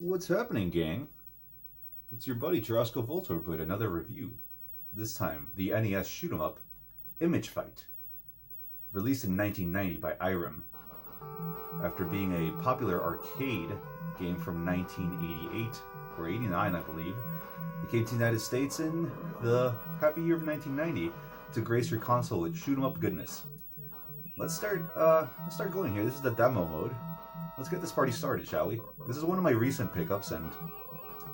What's happening, gang? It's your buddy Jarosco Voltor with another review. This time, the NES shoot 'em up Image Fight, released in 1990 by Irem, after being a popular arcade game from 1988 or 89, I believe. It came to the United States in the happy year of 1990 to grace your console with shoot 'em up goodness. Let's start going here. This is the demo mode. Let's get this party started, shall we? This is one of my recent pickups, and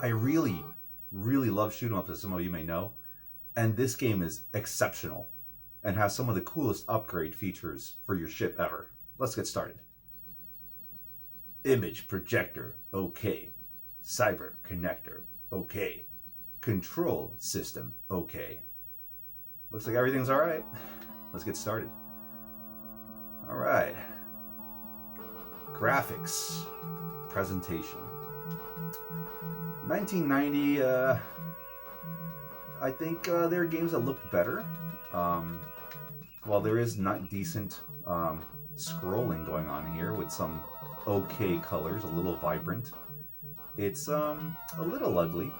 I really love shoot 'em ups, as some of you may know. And this game is exceptional and has some of the coolest upgrade features for your ship ever. Let's get started. Image projector, okay. Cyber connector, okay. Control system, okay. Looks like everything's alright. Let's get started. Alright. Graphics. Presentation. 1990, I think there are games that looked better. While there is not decent scrolling going on here with some okay colors, a little vibrant, it's a little ugly.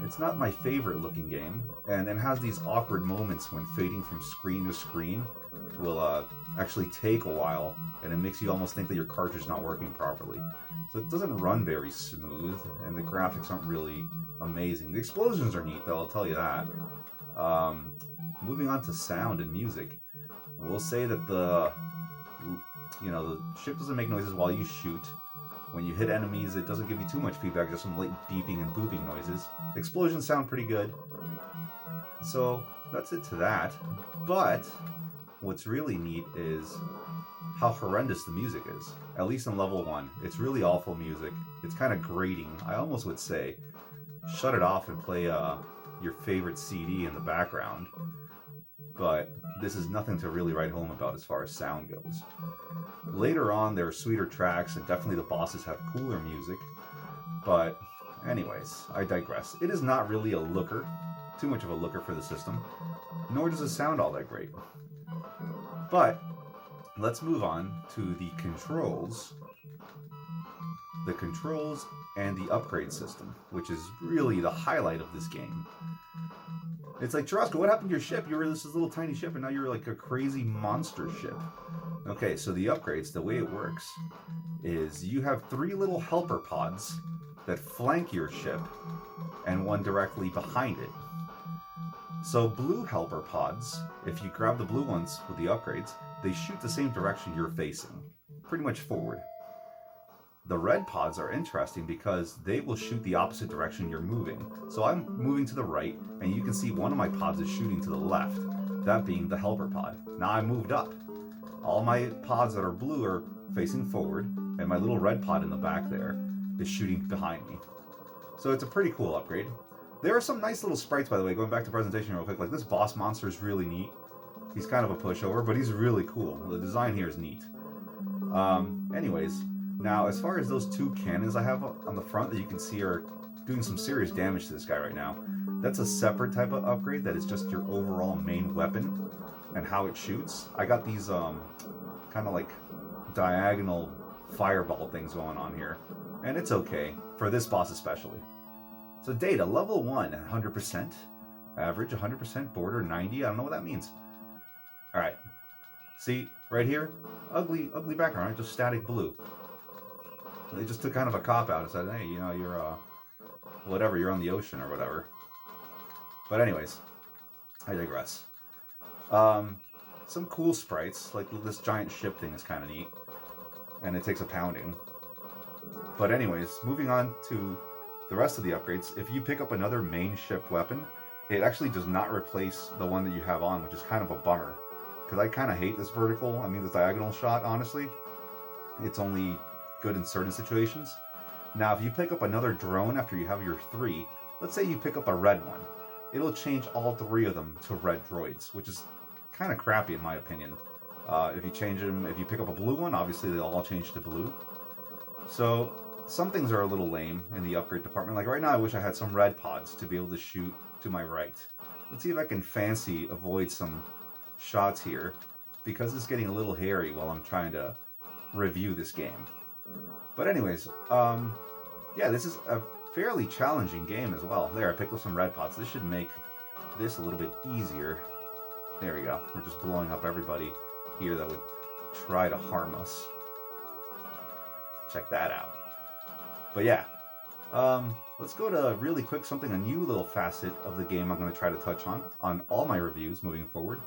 It's not my favorite looking game, and it has these awkward moments when fading from screen to screen will actually take a while, and it makes you almost think that your cartridge is not working properly. So it doesn't run very smooth, and the graphics aren't really amazing. The explosions are neat, though, I'll tell you that. Moving on to sound and music, we'll say that the ship doesn't make noises while you shoot. When you hit enemies, it doesn't give you too much feedback, just some light beeping and booping noises. The explosions sound pretty good. So that's it to that. But what's really neat is how horrendous the music is. At least in level 1. It's really awful music. It's kind of grating. I almost would say shut it off and play your favorite CD in the background. But this is nothing to really write home about as far as sound goes. Later on, there are sweeter tracks, and definitely the bosses have cooler music. But anyways, I digress. It is not really a looker, too much of a looker for the system, nor does it sound all that great. But let's move on to the controls. The controls and the upgrade system, which is really the highlight of this game. It's like, Jarosco, what happened to your ship? You were this little tiny ship, and now you're like a crazy monster ship. Okay, so the upgrades, the way it works is you have 3 little helper pods that flank your ship, and one directly behind it. So blue helper pods, if you grab the blue ones with the upgrades, they shoot the same direction you're facing, pretty much forward. The red pods are interesting because they will shoot the opposite direction you're moving. So I'm moving to the right, and you can see one of my pods is shooting to the left, that being the helper pod. Now I moved up. All my pods that are blue are facing forward, and my little red pod in the back there is shooting behind me. So it's a pretty cool upgrade. There are some nice little sprites, by the way, going back to presentation real quick. Like, this boss monster is really neat. He's kind of a pushover, but he's really cool. The design here is neat. Anyways, now as far as those 2 cannons I have on the front that you can see are doing some serious damage to this guy right now, that's a separate type of upgrade that is just your overall main weapon and how it shoots. I got these kind of like diagonal fireball things going on here, and it's okay for this boss especially. So data, level 1, 100%. Average, 100%. Border, 90. I don't know what that means. Alright. See, right here? Ugly background, right? Just static blue. They just took kind of a cop-out and said, hey, you're, whatever, you're on the ocean or whatever. But anyways, I digress. Some cool sprites, like this giant ship thing is kind of neat. And it takes a pounding. But anyways, moving on to the rest of the upgrades, if you pick up another main ship weapon, it actually does not replace the one that you have on, which is kind of a bummer. Because I kind of hate this this diagonal shot, honestly. It's only good in certain situations. Now, if you pick up another drone after you have your 3, let's say you pick up a red one, it'll change all 3 of them to red droids, which is kind of crappy in my opinion. If you pick up a blue one, obviously they'll all change to blue. So some things are a little lame in the upgrade department. Like right now, I wish I had some red pods to be able to shoot to my right. Let's see if I can fancy avoid some shots here, because it's getting a little hairy while I'm trying to review this game. But anyways, yeah, this is a fairly challenging game as well. There, I picked up some red pots. This should make this a little bit easier. There we go. We're just blowing up everybody here that would try to harm us. Check that out. But yeah, let's go to really quick a new little facet of the game I'm going to try to touch on all my reviews moving forward.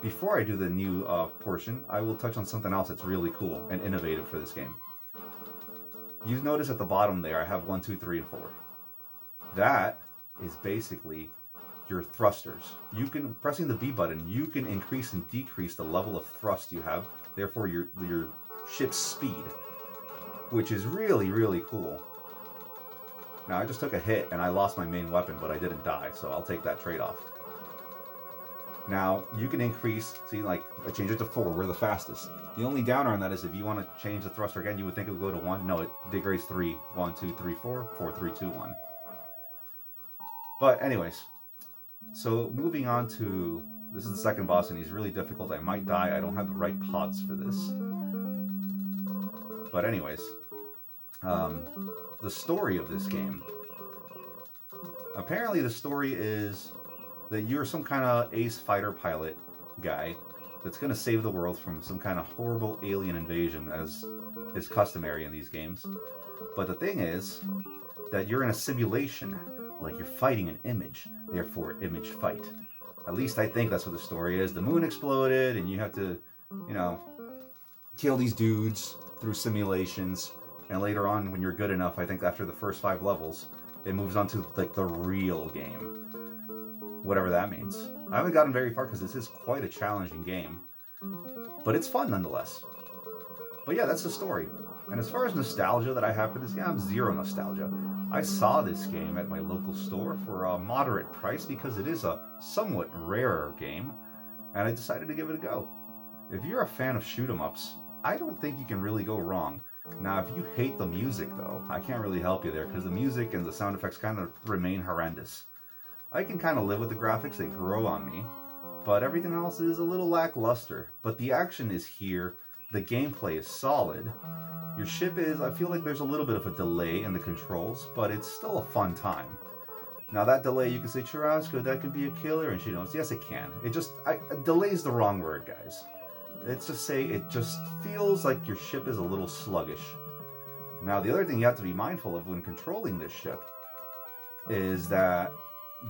Before I do the new portion, I will touch on something else that's really cool and innovative for this game. You notice at the bottom there, I have 1, 2, 3, and 4. That is basically your thrusters. You can, pressing the B button, you can increase and decrease the level of thrust you have, therefore your ship's speed, which is really, really cool. Now, I just took a hit and I lost my main weapon, but I didn't die, so I'll take that trade-off. Now, you can increase, see, like, I changed it to 4, we're the fastest. The only downer on that is if you want to change the thruster again, you would think it would go to 1. No, it degrades 3. 1, 2, 3, 4, 4, 3, 2, 1. But anyways, so moving on to, this is the second boss and he's really difficult. I might die, I don't have the right pods for this. But anyways, the story of this game. Apparently the story is that you're some kind of ace fighter pilot guy that's going to save the world from some kind of horrible alien invasion, as is customary in these games. But the thing is that you're in a simulation, like you're fighting an image, therefore image fight. At least I think that's what the story is. The moon exploded and you have to, you know, kill these dudes through simulations. And later on, when you're good enough, I think after the first 5 levels, it moves on to like the real game. Whatever that means. I haven't gotten very far because this is quite a challenging game, but it's fun nonetheless. But yeah, that's the story. And as far as nostalgia that I have for this game, I have zero nostalgia. I saw this game at my local store for a moderate price because it is a somewhat rarer game, and I decided to give it a go. If you're a fan of shoot-'em-ups, I don't think you can really go wrong. Now, if you hate the music though, I can't really help you there because the music and the sound effects kind of remain horrendous. I can kind of live with the graphics, they grow on me, but everything else is a little lackluster. But the action is here, the gameplay is solid, your ship is, I feel like there's a little bit of a delay in the controls, but it's still a fun time. Now that delay, you can say, Churrasco, that could be a killer, and she knows, yes it can. Delay is the wrong word, guys. Let's just say it just feels like your ship is a little sluggish. Now the other thing you have to be mindful of when controlling this ship is that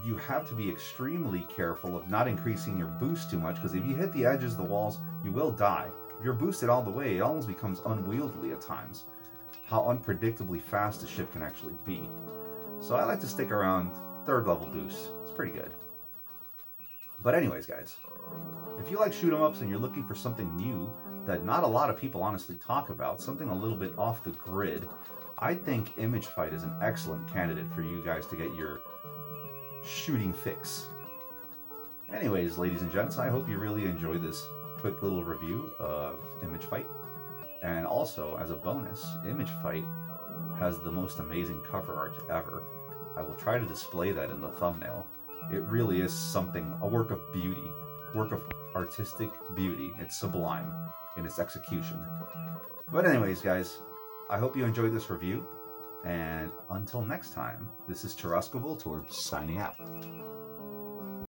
you have to be extremely careful of not increasing your boost too much, because if you hit the edges of the walls, you will die. If you're boosted all the way, it almost becomes unwieldy at times, how unpredictably fast the ship can actually be. So I like to stick around 3rd level boost. It's pretty good. But anyways, guys, if you like shoot-'em-ups and you're looking for something new that not a lot of people honestly talk about, something a little bit off the grid, I think Image Fight is an excellent candidate for you guys to get your shooting fix. Anyways, ladies and gents, I hope you really enjoyed this quick little review of Image Fight. And also, as a bonus, Image Fight has the most amazing cover art ever. I will try to display that in the thumbnail. It really is something, a work of beauty, work of artistic beauty. It's sublime in its execution. But anyways, guys, I hope you enjoyed this review. And until next time, this is Churrasco Voltorb signing out.